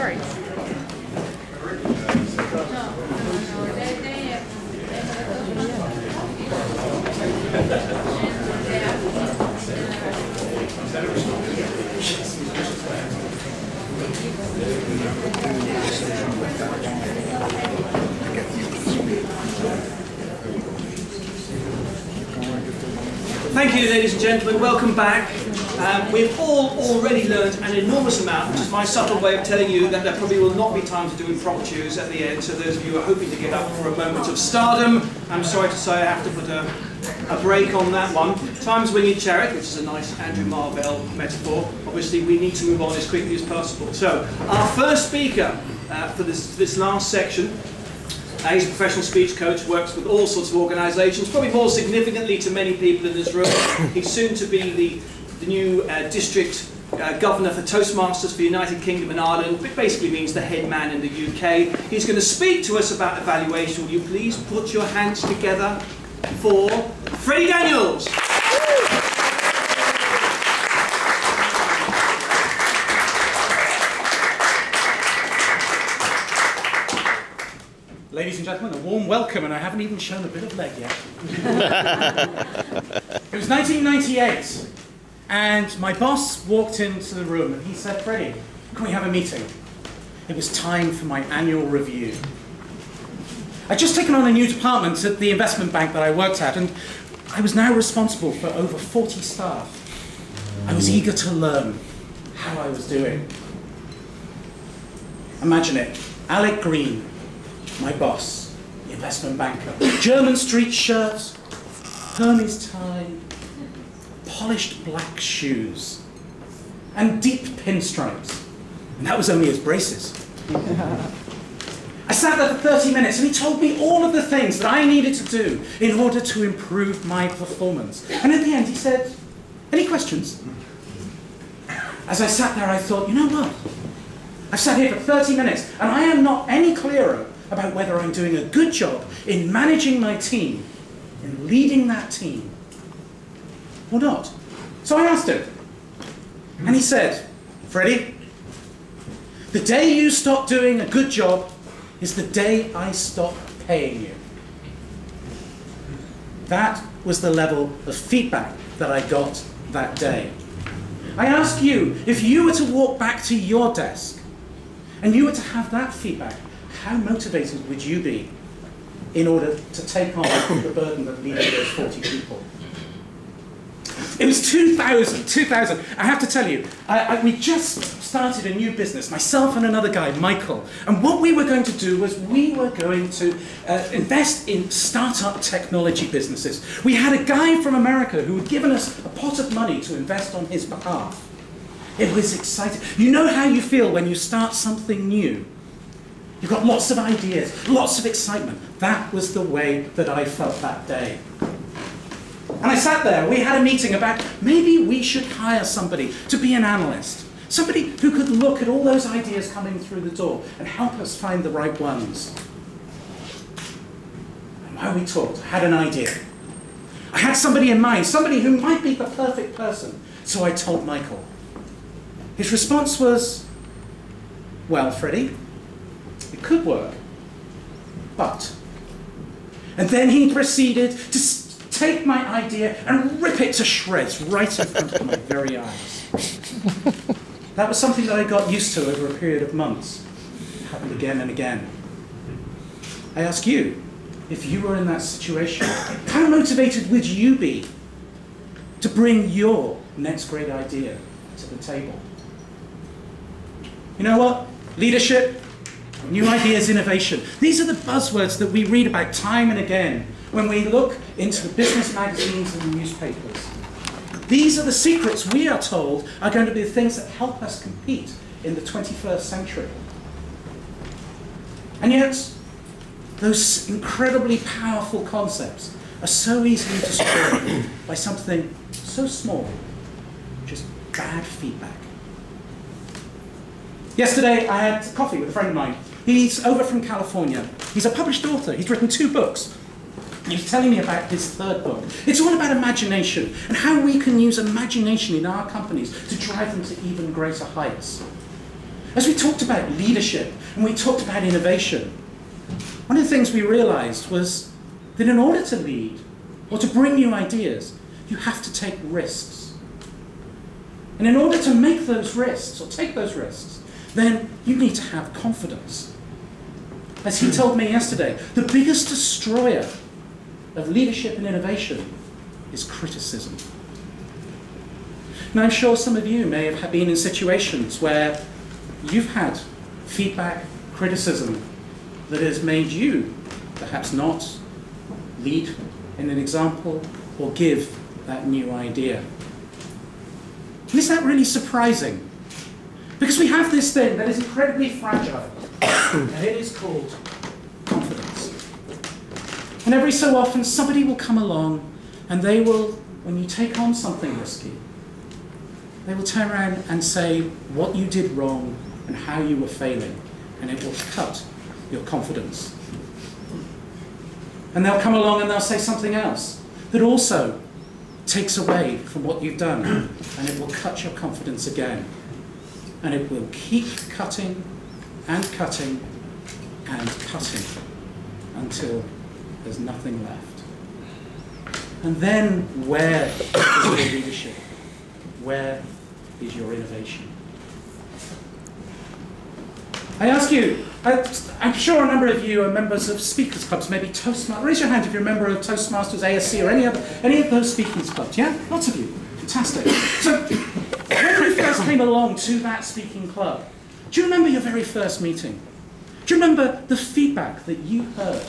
sorry. Thank you, ladies and gentlemen. Welcome back. We've all already learned an enormous amount, which is my subtle way of telling you that there probably will not be time to do impromptus at the end. So those of you who are hoping to get up for a moment of stardom, I'm sorry to say I have to put a break on that one. Time's winged chariot, which is a nice Andrew Marvell metaphor. Obviously, we need to move on as quickly as possible. So our first speaker for this last section. He's a professional speech coach, works with all sorts of organisations, probably more significantly to many people in this room. He's soon to be the new district governor for Toastmasters for the United Kingdom and Ireland, which basically means the head man in the UK. He's going to speak to us about evaluation. Will you please put your hands together for Freddie Daniels? Ladies and gentlemen, a warm welcome, and I haven't even shown a bit of leg yet. It was 1998, and my boss walked into the room and he said, "Freddie, can we have a meeting?" It was time for my annual review. I'd just taken on a new department at the investment bank that I worked at, and I was now responsible for over 40 staff. I was eager to learn how I was doing. Imagine it, Alec Green, my boss, the investment banker, German street shirt, Hermes tie, polished black shoes, and deep pinstripes. And that was only his braces. I sat there for 30 minutes and he told me all of the things that I needed to do in order to improve my performance. And at the end he said, "Any questions?" As I sat there I thought, you know what? I've sat here for 30 minutes and I am not any clearer about whether I'm doing a good job in managing my team, in leading that team, or not. So I asked him, and he said, "Freddie, the day you stop doing a good job is the day I stop paying you." That was the level of feedback that I got that day. I ask you, if you were to walk back to your desk and you were to have that feedback, how motivated would you be in order to take on the burden of leading those 40 people? It was 2000. I have to tell you, we just started a new business, myself and another guy, Michael. And what we were going to do was we were going to invest in startup technology businesses. We had a guy from America who had given us a pot of money to invest on his behalf. It was exciting. You know how you feel when you start something new? You've got lots of ideas, lots of excitement. That was the way that I felt that day. And I sat there, we had a meeting about maybe we should hire somebody to be an analyst. Somebody who could look at all those ideas coming through the door and help us find the right ones. And while we talked, I had an idea. I had somebody in mind, somebody who might be the perfect person. So I told Michael. His response was, "Well, Freddie, it could work, but..." And then he proceeded to take my idea and rip it to shreds right in front of my very eyes. That was something that I got used to over a period of months. It happened again and again. I ask you, if you were in that situation, how motivated would you be to bring your next great idea to the table? You know what? Leadership, new ideas, innovation. These are the buzzwords that we read about time and again when we look into the business magazines and the newspapers. These are the secrets we are told are going to be the things that help us compete in the 21st century. And yet, those incredibly powerful concepts are so easily destroyed by something so small, just bad feedback. Yesterday, I had coffee with a friend of mine. He's over from California. He's a published author. He's written 2 books. He was telling me about his 3rd book. It's all about imagination and how we can use imagination in our companies to drive them to even greater heights. As we talked about leadership and we talked about innovation, one of the things we realized was that in order to lead or to bring new ideas, you have to take risks. And in order to make those risks or take those risks, then you need to have confidence. As he told me yesterday, the biggest destroyer of leadership and innovation is criticism. Now, I'm sure some of you may have been in situations where you've had feedback, criticism that has made you perhaps not lead in an example or give that new idea. And is that really surprising? Because we have this thing that is incredibly fragile, and it is called confidence. And every so often somebody will come along and they will, when you take on something risky, they will turn around and say what you did wrong and how you were failing, and it will cut your confidence. And they'll come along and they'll say something else that also takes away from what you've done, and it will cut your confidence again. And it will keep cutting and cutting and cutting until there's nothing left. And then where is your leadership? Where is your innovation? I ask you, I'm sure a number of you are members of speakers clubs, maybe Toastmasters. Raise your hand if you're a member of Toastmasters, ASC, or any of those speakers clubs. Yeah? Lots of you. Fantastic. So, when you first came along to that speaking club, do you remember your very first meeting? Do you remember the feedback that you heard?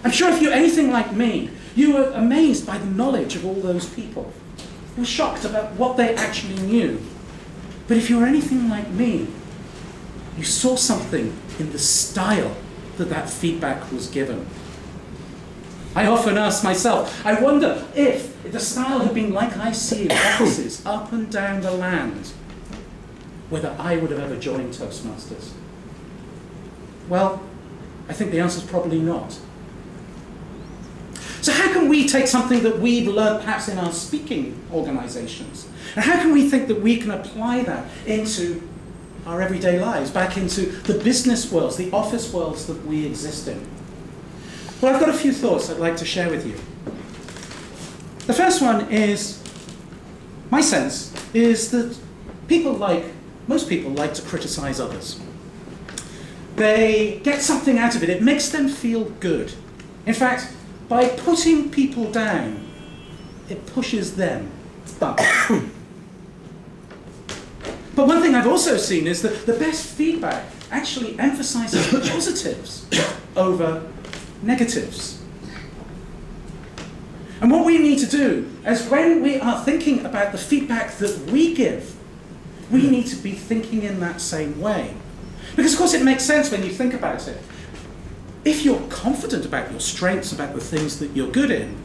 I'm sure if you're anything like me, you were amazed by the knowledge of all those people. You were shocked about what they actually knew. But if you were anything like me, you saw something in the style that that feedback was given. I often ask myself, I wonder if the style had been like I see in offices up and down the land, whether I would have ever joined Toastmasters. Well, I think the answer is probably not. So how can we take something that we've learned perhaps in our speaking organizations, and how can we think that we can apply that into our everyday lives, back into the business worlds, the office worlds that we exist in? Well, I've got a few thoughts I'd like to share with you. The first one is, my sense is that most people like to criticize others. They get something out of it. It makes them feel good. In fact, by putting people down, it pushes them up. But one thing I've also seen is that the best feedback actually emphasizes positives over negatives. And what we need to do is, when we are thinking about the feedback that we give, we need to be thinking in that same way. Because of course it makes sense when you think about it. If you're confident about your strengths, about the things that you're good in,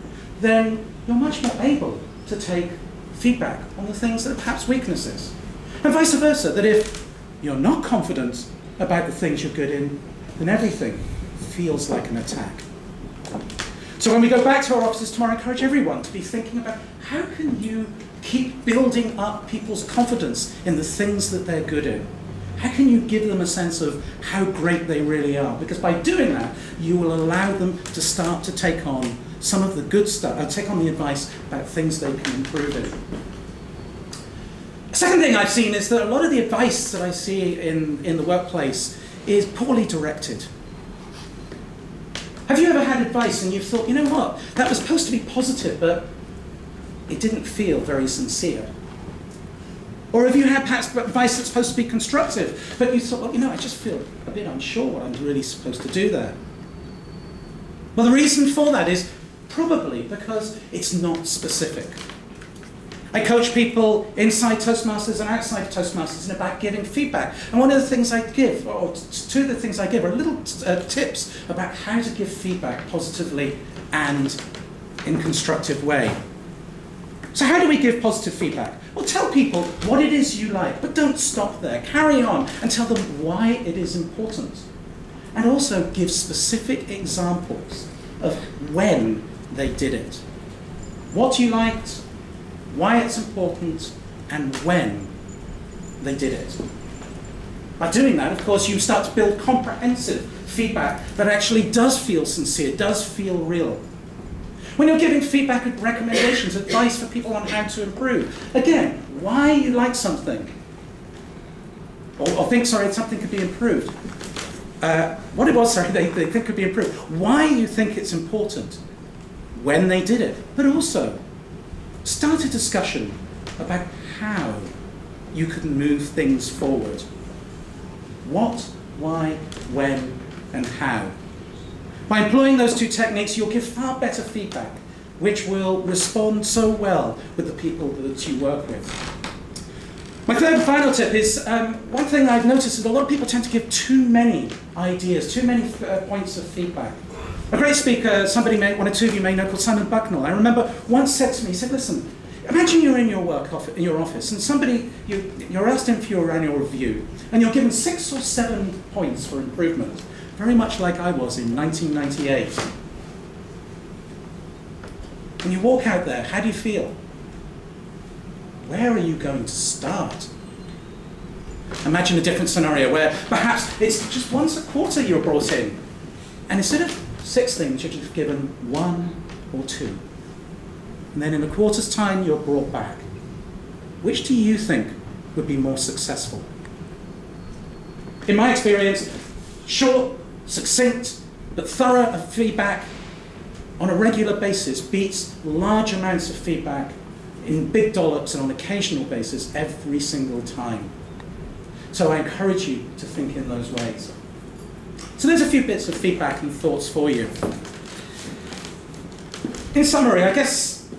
then you're much more able to take feedback on the things that are perhaps weaknesses. And vice versa, that if you're not confident about the things you're good in, then everything feels like an attack. So when we go back to our offices tomorrow, I encourage everyone to be thinking about how can you keep building up people's confidence in the things that they're good in. How can you give them a sense of how great they really are? Because by doing that, you will allow them to start to take on some of the good stuff, take on the advice about things they can improve in. The second thing I've seen is that a lot of the advice that I see in the workplace is poorly directed. Have you ever had advice and you've thought, you know what, that was supposed to be positive, but it didn't feel very sincere? Or have you had perhaps advice that's supposed to be constructive, but you thought, well, you know, I just feel a bit unsure what I'm really supposed to do there? Well, the reason for that is probably because it's not specific. I coach people inside Toastmasters and outside Toastmasters about giving feedback. And one of the things I give, or two of the things I give, are little tips about how to give feedback positively and in a constructive way. So how do we give positive feedback? Well, tell people what it is you like, but don't stop there. Carry on and tell them why it is important. And also give specific examples of when they did it. What you liked, why it's important, and when they did it. By doing that, of course, you start to build comprehensive feedback that actually does feel sincere, does feel real. When you're giving feedback and recommendations, advice for people on how to improve, again, why you like something, or think, sorry, something could be improved. What it was, sorry, they think could be improved. Why you think it's important, when they did it, but also start a discussion about how you can move things forward. What, why, when, and how. By employing those two techniques, you'll give far better feedback, which will respond so well with the people that you work with. My third and final tip is, one thing I've noticed is a lot of people tend to give too many ideas, too many points of feedback. A great speaker, one or two of you may know, called Simon Bucknell, I remember once said to me, he said, listen, imagine you're in your office and you're asked in for your annual review and you're given 6 or 7 points for improvement, very much like I was in 1998. When you walk out there, how do you feel? Where are you going to start? Imagine a different scenario where perhaps it's just once a quarter you're brought in, and instead of 6 things, you're just given 1 or 2. And then in a quarter's time, you're brought back. Which do you think would be more successful? In my experience, short, succinct, but thorough feedback on a regular basis beats large amounts of feedback in big dollops and on an occasional basis every single time. So I encourage you to think in those ways. So there's a few bits of feedback and thoughts for you. In summary, I guess,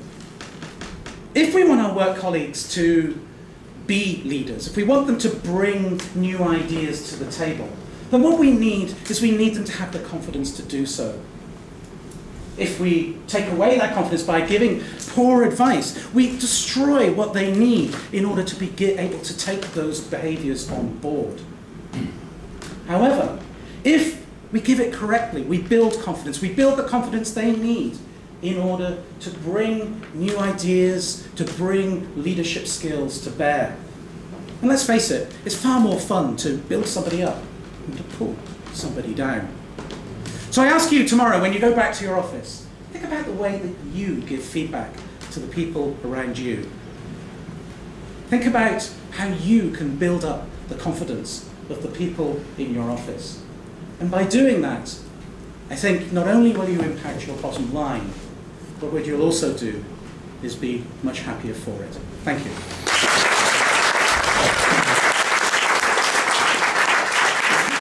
if we want our work colleagues to be leaders, if we want them to bring new ideas to the table, then what we need is we need them to have the confidence to do so. If we take away that confidence by giving poor advice, we destroy what they need in order to be able to take those behaviors on board. However, if we give it correctly, we build confidence. We build the confidence they need in order to bring new ideas, to bring leadership skills to bear. And let's face it, it's far more fun to build somebody up than to pull somebody down. So I ask you tomorrow, when you go back to your office, think about the way that you give feedback to the people around you. Think about how you can build up the confidence of the people in your office. And by doing that, I think not only will you impact your bottom line, but what you'll also do is be much happier for it. Thank you.